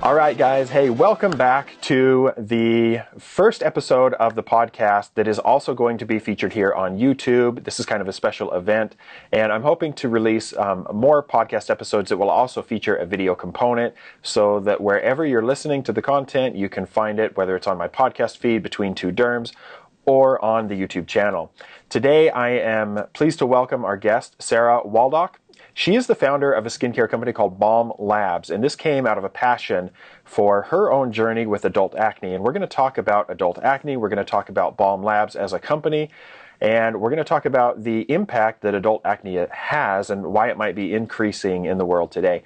All right, guys. Hey, welcome back to the first episode of the podcast that is also going to be featured here on YouTube. This is kind of a special event, and I'm hoping to release more podcast episodes that will also feature a video component so that wherever you're listening to the content, you can find it, whether it's on my podcast feed between Two Derms or on the YouTube channel. Today, I am pleased to welcome our guest, Sarah Waldock. She is the founder of a skincare company called Balm Labs, and this came out of a passion for her own journey with adult acne. And we're going to talk about adult acne, we're going to talk about Balm Labs as a company, and we're going to talk about the impact that adult acne has and why it might be increasing in the world today.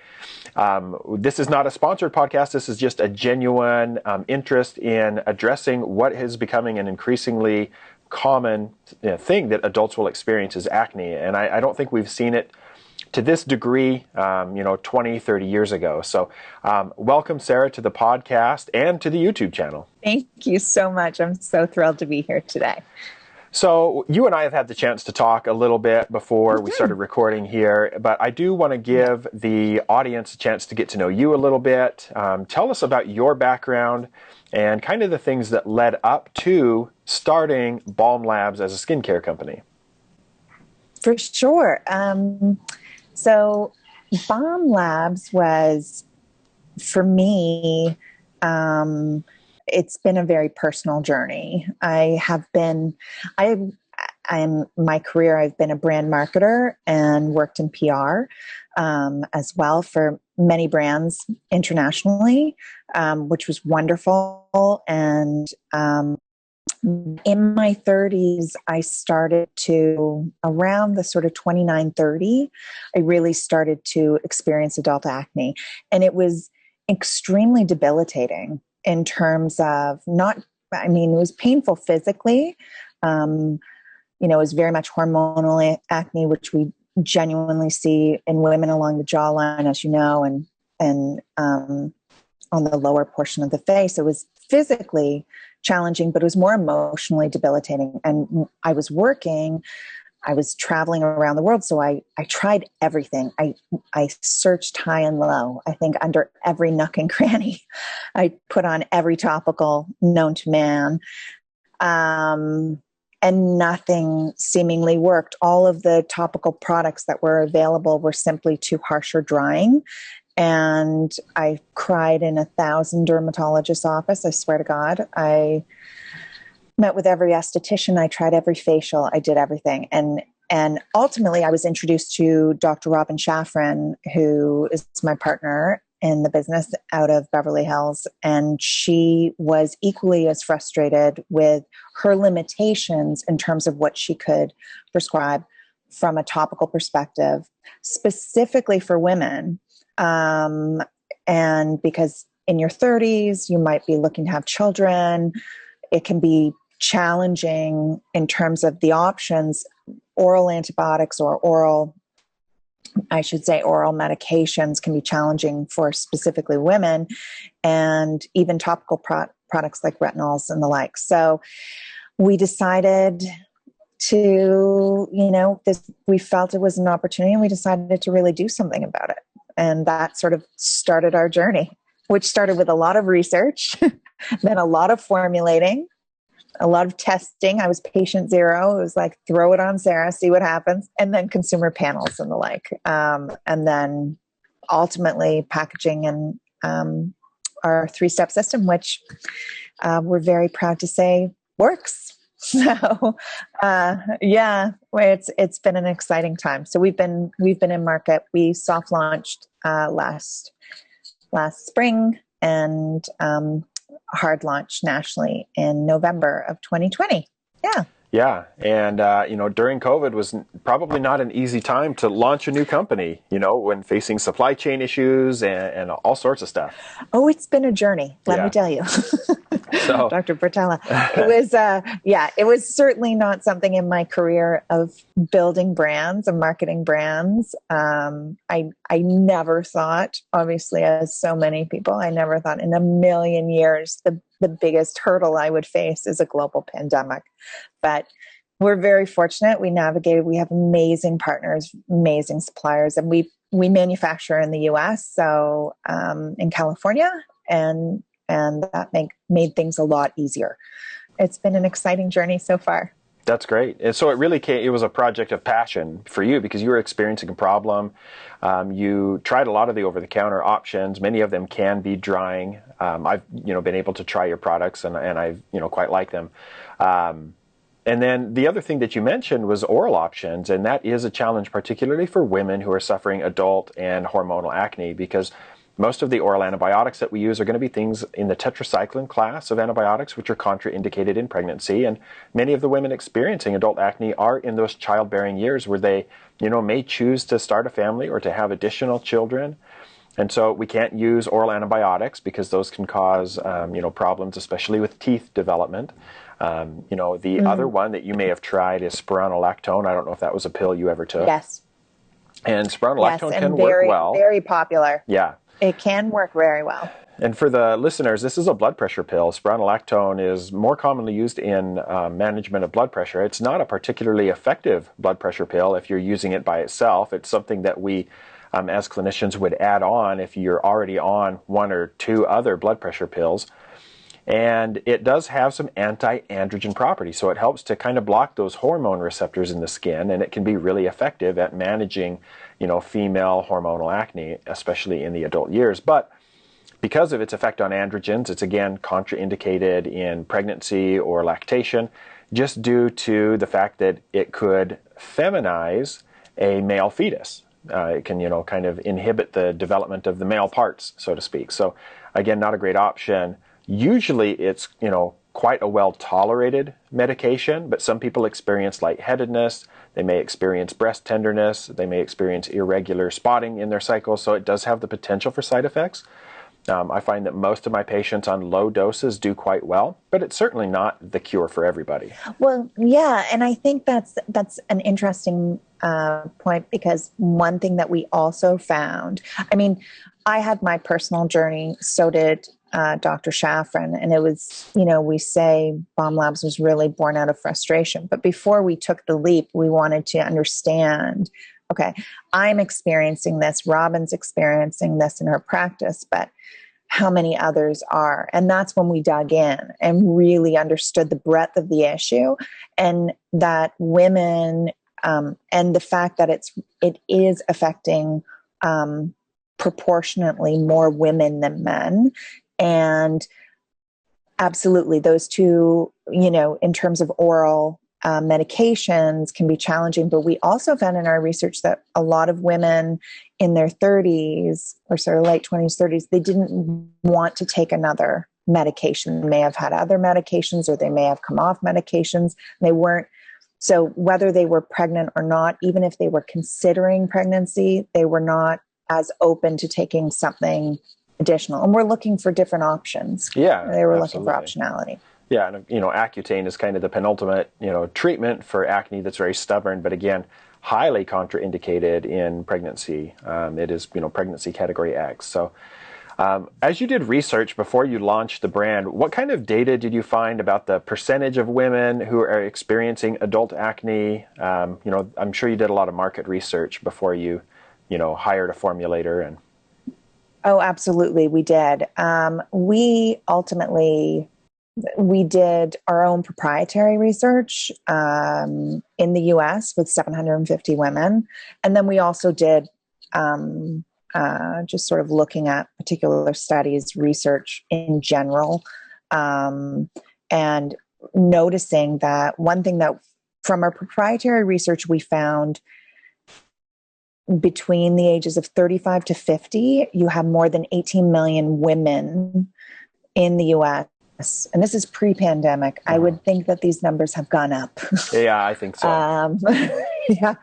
This is not a sponsored podcast. This is just a genuine interest in addressing what is becoming an increasingly common thing that adults will experience is acne. And I don't think we've seen it to this degree, 20, 30 years ago. So welcome, Sarah, to the podcast and to the YouTube channel. Thank you so much. I'm so thrilled to be here today. So you and I have had the chance to talk a little bit before we started recording here, but I do want to give the audience a chance to get to know you a little bit. Tell us about your background and kind of the things that led up to starting Balm Labs as a skincare company. For sure. So Balm Labs was, for me, it's been a very personal journey. In my career, I've been a brand marketer and worked in PR as well for many brands internationally, which was wonderful. And in my 30s, I started to, around the sort of 29, 30, I really started to experience adult acne. And it was extremely debilitating in terms of it was painful physically. It was very much hormonal acne, which we genuinely see in women along the jawline, as you know, and on the lower portion of the face. It was physically challenging, but it was more emotionally debilitating. And I was traveling around the world. So I tried everything. I searched high and low. I think under every nook and cranny. I put on every topical known to man. And nothing seemingly worked. All of the topical products that were available were simply too harsh or drying. And I cried in 1,000 dermatologists' office. I swear to God. I met with every esthetician. I tried every facial. I did everything. And ultimately, I was introduced to Dr. Robin Shafran, who is my partner in the business out of Beverly Hills. And she was equally as frustrated with her limitations in terms of what she could prescribe from a topical perspective, specifically for women. And because in your 30s, you might be looking to have children. It can be challenging in terms of the options. Oral antibiotics or oral medications can be challenging for specifically women, and even topical products like retinols and the like. So we decided to, we felt it was an opportunity, and we decided to really do something about it. And that sort of started our journey, which started with a lot of research, then a lot of formulating, a lot of testing. I was patient zero. It was like, throw it on Sarah, see what happens. And then consumer panels and the like. And then ultimately packaging and our 3-step system, which we're very proud to say works. So it's been an exciting time. So we've been in market. We soft launched last spring and hard launch nationally in November of 2020. Yeah. Yeah. And, during COVID was probably not an easy time to launch a new company, when facing supply chain issues and all sorts of stuff. Oh, it's been a journey. Let me tell you. So, Dr. Bertella. It was certainly not something in my career of building brands and marketing brands. I never thought, obviously, as so many people, I never thought in a million years the biggest hurdle I would face is a global pandemic. But we're very fortunate. We navigated. We have amazing partners, amazing suppliers, and we manufacture in the U.S. So in California, and that made things a lot easier. It's been an exciting journey so far. That's great. And so it was a project of passion for you because you were experiencing a problem. You tried a lot of the over-the-counter options. Many of them can be drying. I've been able to try your products and I've quite like them. And then the other thing that you mentioned was oral options, and that is a challenge particularly for women who are suffering adult and hormonal acne, because most of the oral antibiotics that we use are going to be things in the tetracycline class of antibiotics, which are contraindicated in pregnancy. And many of the women experiencing adult acne are in those childbearing years where they, may choose to start a family or to have additional children. And so we can't use oral antibiotics because those can cause, problems, especially with teeth development. The other one that you may have tried is spironolactone. I don't know if that was a pill you ever took. Yes. And spironolactone can work well. Very popular. Yeah. It can work very well. And for the listeners, this is a blood pressure pill. Spironolactone is more commonly used in management of blood pressure. It's not a particularly effective blood pressure pill if you're using it by itself. It's something that we, as clinicians, would add on if you're already on one or two other blood pressure pills. And it does have some anti-androgen properties, so it helps to kind of block those hormone receptors in the skin, and it can be really effective at managing, female hormonal acne, especially in the adult years. But because of its effect on androgens, it's again contraindicated in pregnancy or lactation, just due to the fact that it could feminize a male fetus. It can, kind of inhibit the development of the male parts, so to speak. So again, not a great option. Usually it's, quite a well-tolerated medication, but some people experience lightheadedness, they may experience breast tenderness, they may experience irregular spotting in their cycle, so it does have the potential for side effects. I find that most of my patients on low doses do quite well, but it's certainly not the cure for everybody. Well, yeah, and I think that's an interesting point, because one thing that we also found, I had my personal journey, so did Dr. Shafran, and it was, we say Balm Labs was really born out of frustration. But before we took the leap, we wanted to understand, okay, I'm experiencing this, Robin's experiencing this in her practice, but how many others are? And that's when we dug in and really understood the breadth of the issue, and that women, and the fact that it is affecting proportionately more women than men. And absolutely, those two, in terms of oral medications can be challenging. But we also found in our research that a lot of women in their 30s or sort of late 20s, 30s, they didn't want to take another medication. They may have had other medications, or they may have come off medications. They weren't. So whether they were pregnant or not, even if they were considering pregnancy, they were not as open to taking something additional. And we're looking for different options. Yeah, they were absolutely. looking for optionality. Yeah, and Accutane is kind of the penultimate, treatment for acne that's very stubborn, but again, highly contraindicated in pregnancy. It is, pregnancy category X. So, as you did research before you launched the brand, what kind of data did you find about the percentage of women who are experiencing adult acne? I'm sure you did a lot of market research before you, hired a formulator and. Oh, absolutely. We did. We did our own proprietary research in the US with 750 women. And then we also did just sort of looking at particular studies, research in general, and noticing that one thing that from our proprietary research we found, between the ages of 35 to 50, you have more than 18 million women in the US. And this is pre-pandemic. I would think that these numbers have gone up. Yeah, I think so. Yeah,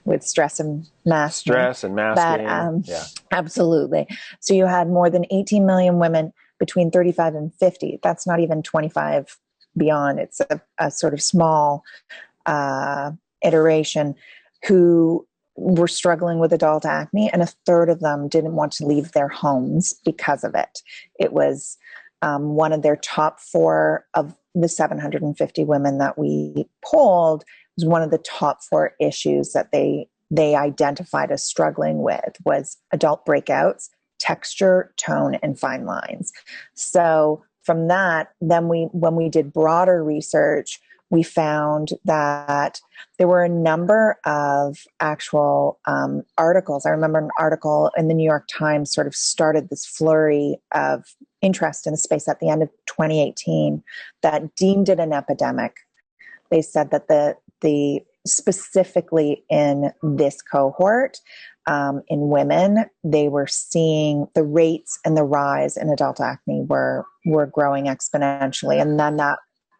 with stress and masking. Yeah. Absolutely. So you had more than 18 million women between 35 and 50. That's not even 25 beyond. It's a sort of small iteration who were struggling with adult acne, and a third of them didn't want to leave their homes because of it. It was one of their top 4 of the 750 women that we polled, was one of the top 4 issues that they identified as struggling with was adult breakouts, texture, tone, and fine lines. So from that, then when we did broader research, we found that there were a number of actual articles. I remember an article in the New York Times sort of started this flurry of interest in the space at the end of 2018 that deemed it an epidemic. They said that the specifically in this cohort, in women, they were seeing the rates and the rise in adult acne were growing exponentially. And then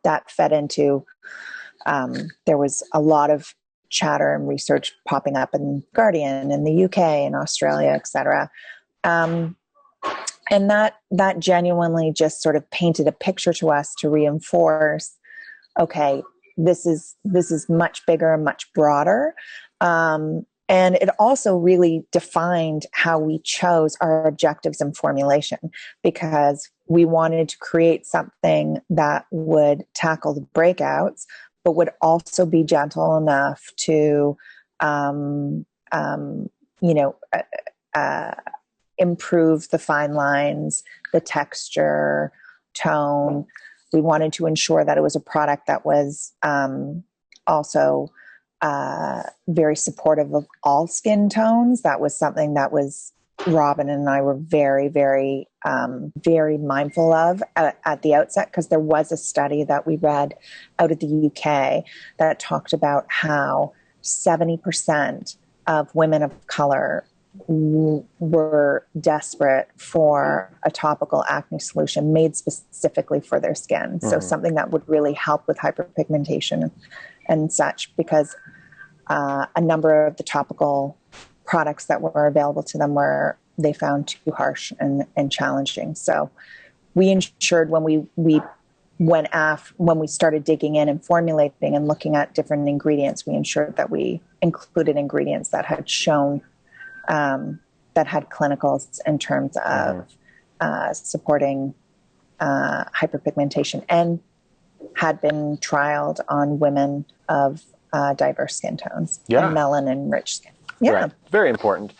that fed into, there was a lot of chatter and research popping up in Guardian in the UK and Australia, et cetera. And that genuinely just sort of painted a picture to us to reinforce, okay, this is much bigger and much broader. And it also really defined how we chose our objectives and formulation, because we wanted to create something that would tackle the breakouts, but would also be gentle enough to, improve the fine lines, the texture, tone. We wanted to ensure that it was a product that was also very supportive of all skin tones. That was something that was Robin and I were very, very, very mindful of at the outset, because there was a study that we read out of the UK that talked about how 70% of women of color were desperate for a topical acne solution made specifically for their skin. Mm-hmm. So something that would really help with hyperpigmentation and such, because a number of the topical products that were available to them they found too harsh and challenging. So we ensured when we started digging in and formulating and looking at different ingredients, we ensured that we included ingredients that had shown that had clinicals in terms of supporting hyperpigmentation and had been trialed on women of diverse skin tones, and melanin-rich skin. Yeah, right. Very important.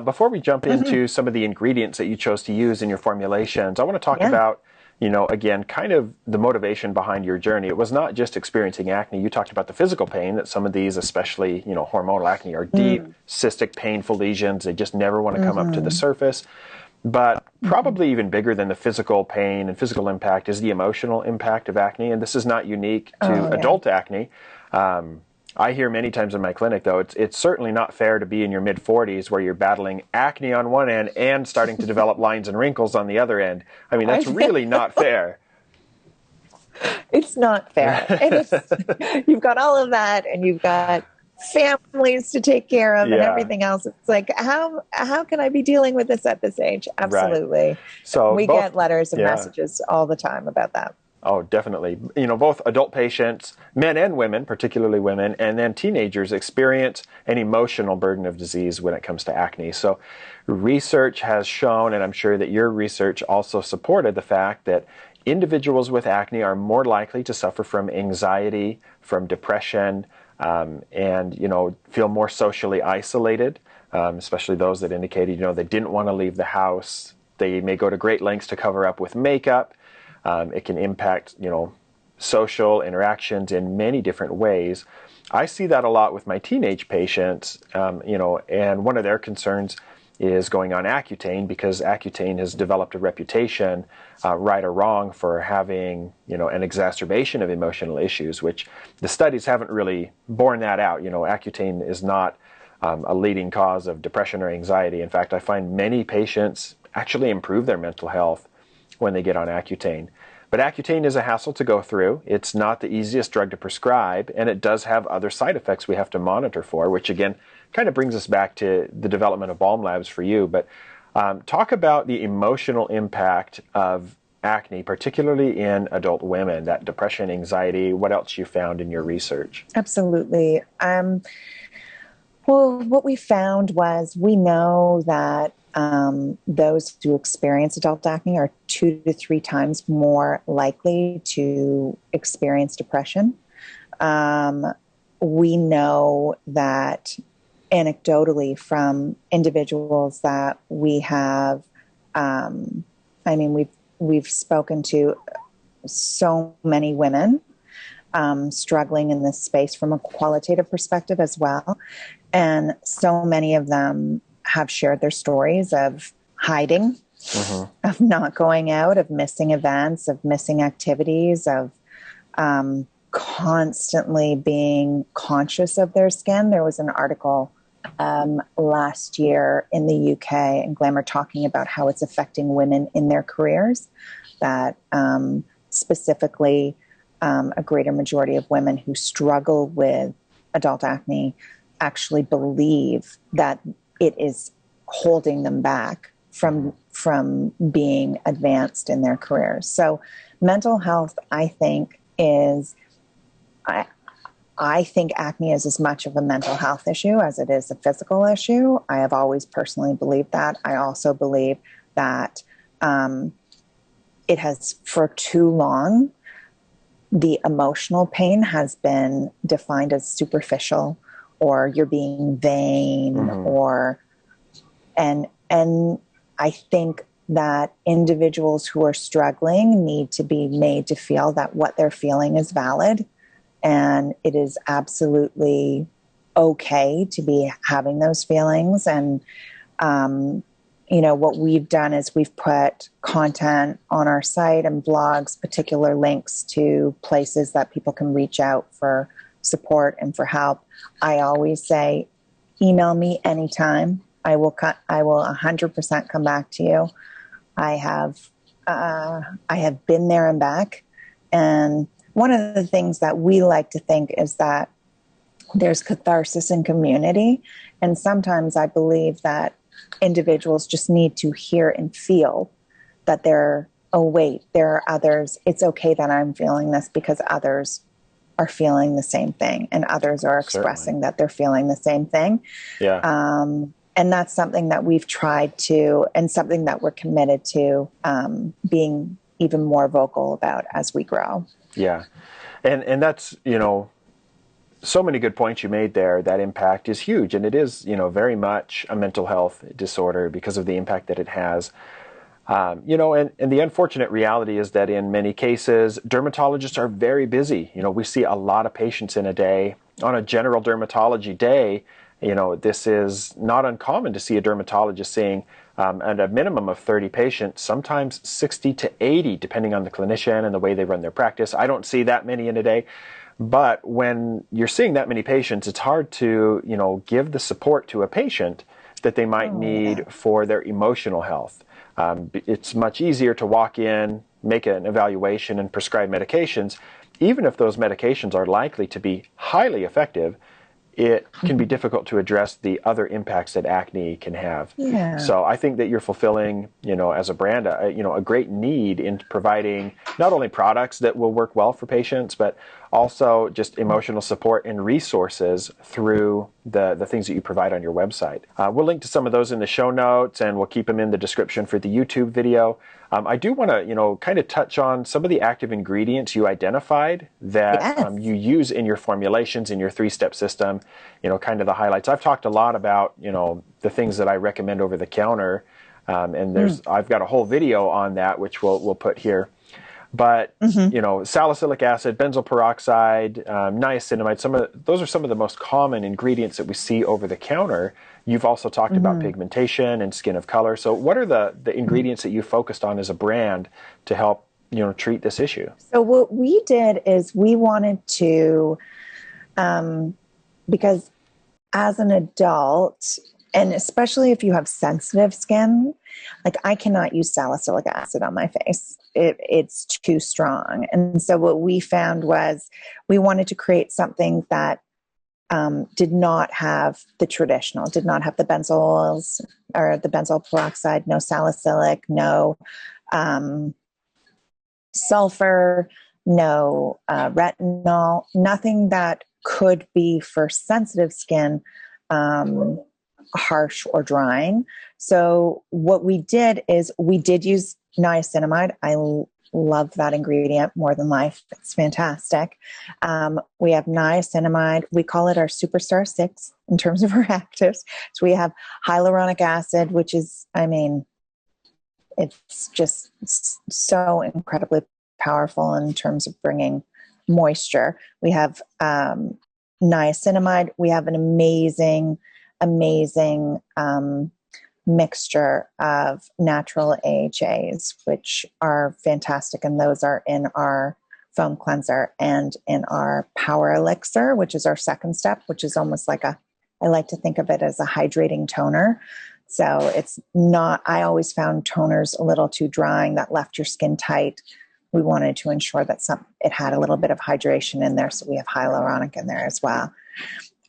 Before we jump into some of the ingredients that you chose to use in your formulations, I want to talk about, again, kind of the motivation behind your journey. It was not just experiencing acne. You talked about the physical pain, that some of these, especially, hormonal acne, are deep, cystic, painful lesions. They just never want to come up to the surface. But probably even bigger than the physical pain and physical impact is the emotional impact of acne. And this is not unique to adult acne. I hear many times in my clinic, though, it's certainly not fair to be in your mid-40s where you're battling acne on one end and starting to develop lines and wrinkles on the other end. I mean, that's really not fair. It's not fair. You've got all of that, and you've got families to take care of and everything else. It's like, how can I be dealing with this at this age? Absolutely. Right. So we get letters and messages all the time about that. Oh, definitely. Both adult patients, men and women, particularly women, and then teenagers experience an emotional burden of disease when it comes to acne. So research has shown, and I'm sure that your research also supported the fact that individuals with acne are more likely to suffer from anxiety, from depression, and, feel more socially isolated, especially those that indicated, they didn't want to leave the house. They may go to great lengths to cover up with makeup. It can impact, social interactions in many different ways. I see that a lot with my teenage patients, and one of their concerns is going on Accutane, because Accutane has developed a reputation, right or wrong, for having, an exacerbation of emotional issues, which the studies haven't really borne that out. Accutane is not a leading cause of depression or anxiety. In fact, I find many patients actually improve their mental health when they get on Accutane. But Accutane is a hassle to go through. It's not the easiest drug to prescribe, and it does have other side effects we have to monitor for, which again kind of brings us back to the development of Balm Labs for you. But talk about the emotional impact of acne, particularly in adult women, that depression, anxiety. What else you found in your research? Absolutely. Well, what we found was, we know that those who experience adult acne are 2 to 3 times more likely to experience depression. We know that anecdotally from individuals that we have I mean, we've spoken to so many women struggling in this space from a qualitative perspective as well. And so many of them have shared their stories of hiding, of not going out, of missing events, of missing activities, of constantly being conscious of their skin. There was an article last year in the UK in Glamour talking about how it's affecting women in their careers, that specifically a greater majority of women who struggle with adult acne actually believe that it is holding them back from being advanced in their careers. So mental health, I think, I think acne is as much of a mental health issue as it is a physical issue. I have always personally believed that. I also believe that it has, for too long, the emotional pain has been defined as superficial, or you're being vain, and I think that individuals who are struggling need to be made to feel that what they're feeling is valid, and it is absolutely okay to be having those feelings. And what we've done is we've put content on our site and blogs, particular links to places that people can reach out for support and for help. I always say, email me anytime. I will 100% come back to you. I have been there and back. And one of the things that we like to think is that there's catharsis in community. And sometimes I believe that individuals just need to hear and feel that there are others. It's okay that I'm feeling this because others are feeling the same thing, and others are expressing that they're feeling the same thing. Yeah. And that's something that we've tried to, and something that we're committed to being even more vocal about as we grow. Yeah. And that's, so many good points you made there. That impact is huge, and it is, very much a mental health disorder because of the impact that it has. And the unfortunate reality is that in many cases, dermatologists are very busy. We see a lot of patients in a day. On a general dermatology day, this is not uncommon to see a dermatologist seeing at a minimum of 30 patients, sometimes 60 to 80, depending on the clinician and the way they run their practice. I don't see that many in a day. But when you're seeing that many patients, it's hard to, give the support to a patient that they might need for their emotional health. It's much easier to walk in, make an evaluation, and prescribe medications. Even if those medications are likely to be highly effective, it can be difficult to address the other impacts that acne can have. Yeah. So I think that you're fulfilling, as a brand, a great need in providing not only products that will work well for patients, but also just emotional support and resources through the things that you provide on your website. We'll link to some of those in the show notes, and we'll keep them in the description for the YouTube video. I do want to, kind of touch on some of the active ingredients you identified that you use in your formulations, in your 3-step system, kind of the highlights. I've talked a lot about, the things that I recommend over the counter, and I've got a whole video on that, which we'll put here. But, salicylic acid, benzoyl peroxide, niacinamide, those are some of the most common ingredients that we see over the counter. You've also talked about pigmentation and skin of color. So what are the ingredients that you focused on as a brand to help, treat this issue? So what we did is we wanted to, because as an adult, and especially if you have sensitive skin, like I cannot use salicylic acid on my face. It's too strong. And so what we found was we wanted to create something that did not have the traditional, did not have the benzoyls or the benzoyl peroxide, no salicylic, no sulfur, no retinol, nothing that could be for sensitive skin harsh or drying. So what we did is we did use niacinamide. I love that ingredient more than life. It's fantastic. We have niacinamide. We call it our Superstar 6 in terms of our actives. So we have hyaluronic acid, which is, it's just so incredibly powerful in terms of bringing moisture. We have niacinamide. We have an amazing mixture of natural AHAs, which are fantastic. And those are in our foam cleanser and in our power elixir, which is our second step, which is almost like I like to think of it as a hydrating toner. So it's not, I always found toners a little too drying that left your skin tight. We wanted to ensure that it had a little bit of hydration in there. So we have hyaluronic in there as well.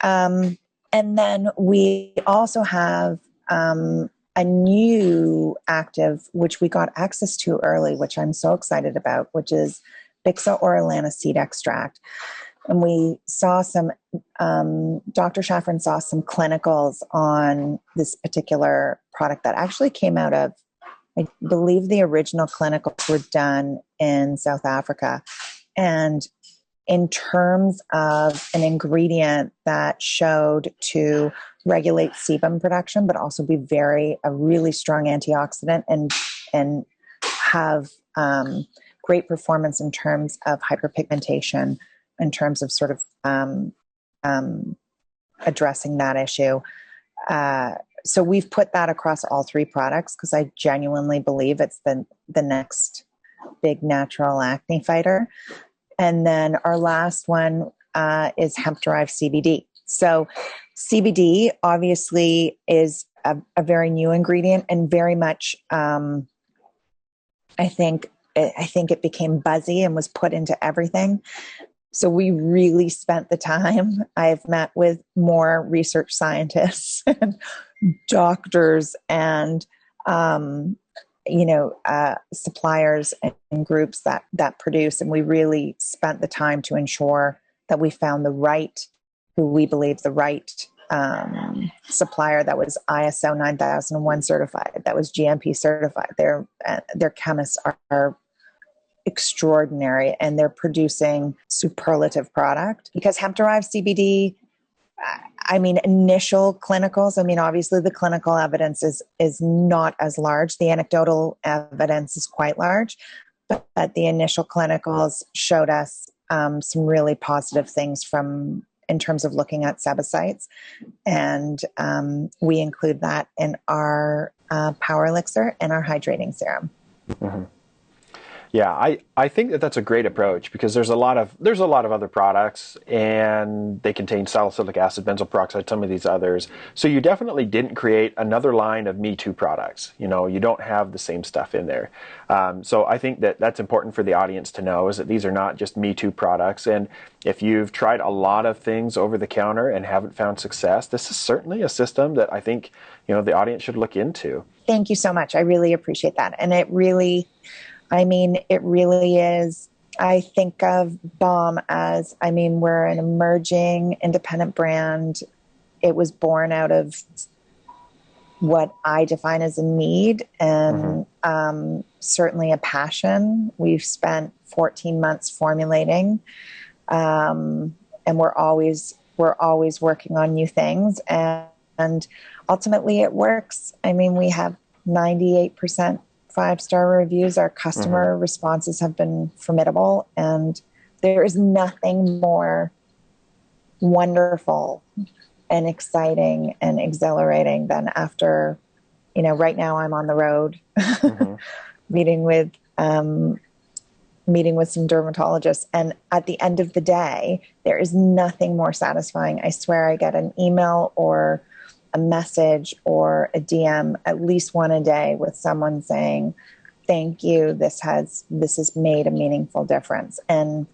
And then we also have a new active, which we got access to early, which I'm so excited about, which is Bixa Orellana seed extract. And we saw Dr. Shaffron saw some clinicals on this particular product that actually came out of, I believe the original clinicals were done in South Africa. And in terms of an ingredient that showed to regulate sebum production, but also be a really strong antioxidant and have great performance in terms of hyperpigmentation, in terms of sort of addressing that issue. So we've put that across all three products because I genuinely believe it's the next big natural acne fighter. And then our last one is hemp-derived CBD. So CBD obviously is a very new ingredient and very much, I think it became buzzy and was put into everything. So we really spent the time. I've met with more research scientists and doctors and, suppliers and groups that produce. And we really spent the time to ensure that we found the right supplier that was ISO 9001 certified, that was GMP certified. Their chemists are extraordinary and they're producing superlative product because hemp-derived CBD, initial clinicals, obviously the clinical evidence is not as large. The anecdotal evidence is quite large, but the initial clinicals showed us some really positive things in terms of looking at sebacites. And we include that in our power elixir and our hydrating serum. Mm-hmm. Yeah, I think that's a great approach because there's a lot of other products and they contain salicylic acid, benzoyl peroxide, some of these others. So you definitely didn't create another line of Me Too products. You don't have the same stuff in there. So I think that's important for the audience to know is that these are not just Me Too products. And if you've tried a lot of things over the counter and haven't found success, this is certainly a system that I think, the audience should look into. Thank you so much. I really appreciate that. And it really is. I think of Balm as, we're an emerging independent brand. It was born out of what I define as a need and certainly a passion. We've spent 14 months formulating, and we're always working on new things. And ultimately it works. We have 98% 5-star reviews. Our customer responses have been formidable, and there is nothing more wonderful and exciting and exhilarating than after, right now I'm on the road meeting with some dermatologists. And at the end of the day, there is nothing more satisfying. I swear I get an email or a message or a DM, at least one a day, with someone saying, thank you, this has made a meaningful difference. And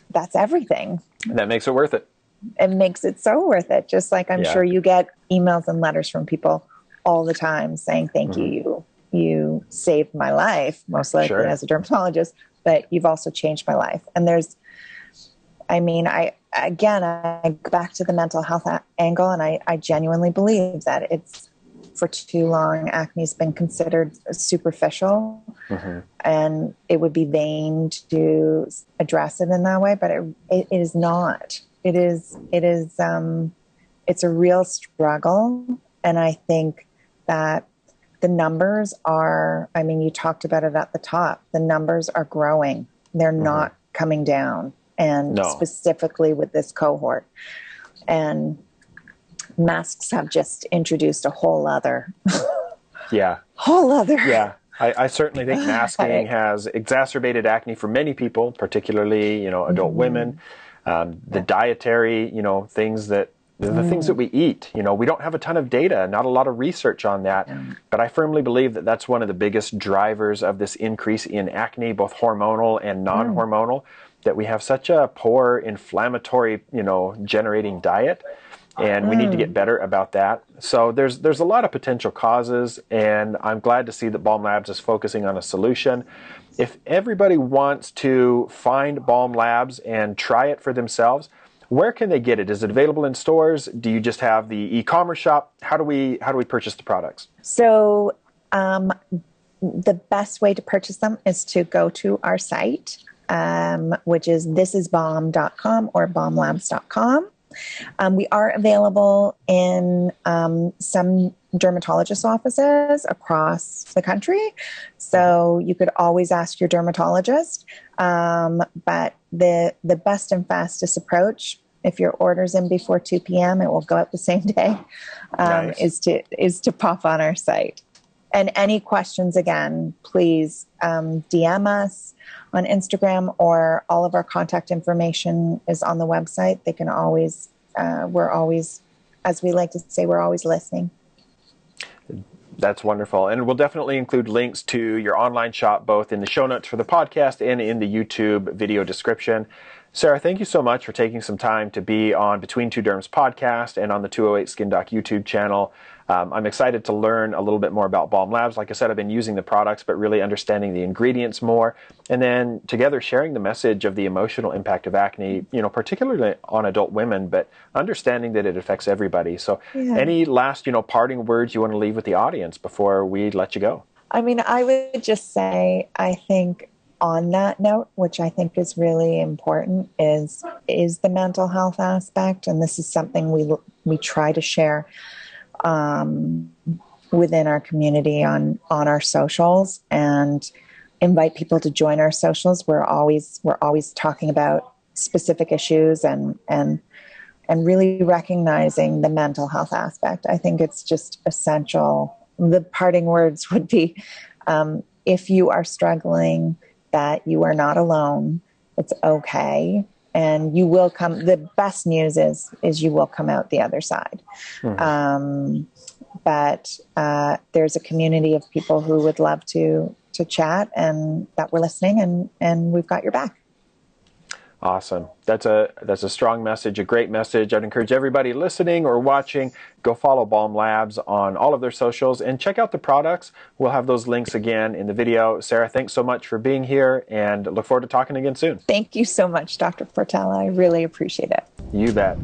that's everything. That makes it worth it. It makes it so worth it. Just like I'm sure you get emails and letters from people all the time saying, thank you, you saved my life, most likely as a dermatologist, but you've also changed my life. And I go back to the mental health angle, and I genuinely believe that it's, for too long, acne's been considered superficial, and it would be vain to address it in that way, but it is not. It's a real struggle, and I think that the numbers are, I mean, you talked about it at the top. The numbers are growing. They're not coming down. And specifically with this cohort. And masks have just introduced a whole other. Whole other. Yeah. I certainly think masking has exacerbated acne for many people, particularly, adult women. The dietary, things that, the things that we eat, we don't have a ton of data, not a lot of research on that, but I firmly believe that that's one of the biggest drivers of this increase in acne, both hormonal and non-hormonal, that we have such a poor inflammatory, generating diet. And we need to get better about that. So there's a lot of potential causes, and I'm glad to see that Balm Labs is focusing on a solution. If everybody wants to find Balm Labs and try it for themselves, where can they get it? Is it available in stores? Do you just have the e-commerce shop? How do we purchase the products? So the best way to purchase them is to go to our site, which is thisisbalm.com or balmlabs.com. We are available in some dermatologist offices across the country. So you could always ask your dermatologist. But the best and fastest approach, if your order's in before 2 p.m., it will go out the same day, is to pop on our site. And any questions, again, please DM us on Instagram, or all of our contact information is on the website. They can always, we're always, as we like to say, we're always listening. That's wonderful. And we'll definitely include links to your online shop, both in the show notes for the podcast and in the YouTube video description. Sarah, thank you so much for taking some time to be on Between Two Derms podcast and on the 208SkinDoc YouTube channel. I'm excited to learn a little bit more about Balm Labs. Like I said, I've been using the products, but really understanding the ingredients more. And then together sharing the message of the emotional impact of acne, particularly on adult women, but understanding that it affects everybody. So any last, parting words you want to leave with the audience before we let you go? I mean, I would just say, I think on that note, which I think is really important, is the mental health aspect. And this is something we try to share within our community on our socials, and invite people to join our socials. We're always talking about specific issues and really recognizing the mental health aspect. I think it's just essential. The parting words would be, if you are struggling, that you are not alone. It's okay. And you will come, the best news is you will come out the other side. But there's a community of people who would love to chat, and that we're listening, and we've got your back. Awesome. That's a strong message, a great message. I'd encourage everybody listening or watching, go follow Balm Labs on all of their socials and check out the products. We'll have those links again in the video. Sarah, thanks so much for being here, and look forward to talking again soon. Thank you so much, Dr. Portela. I really appreciate it. You bet.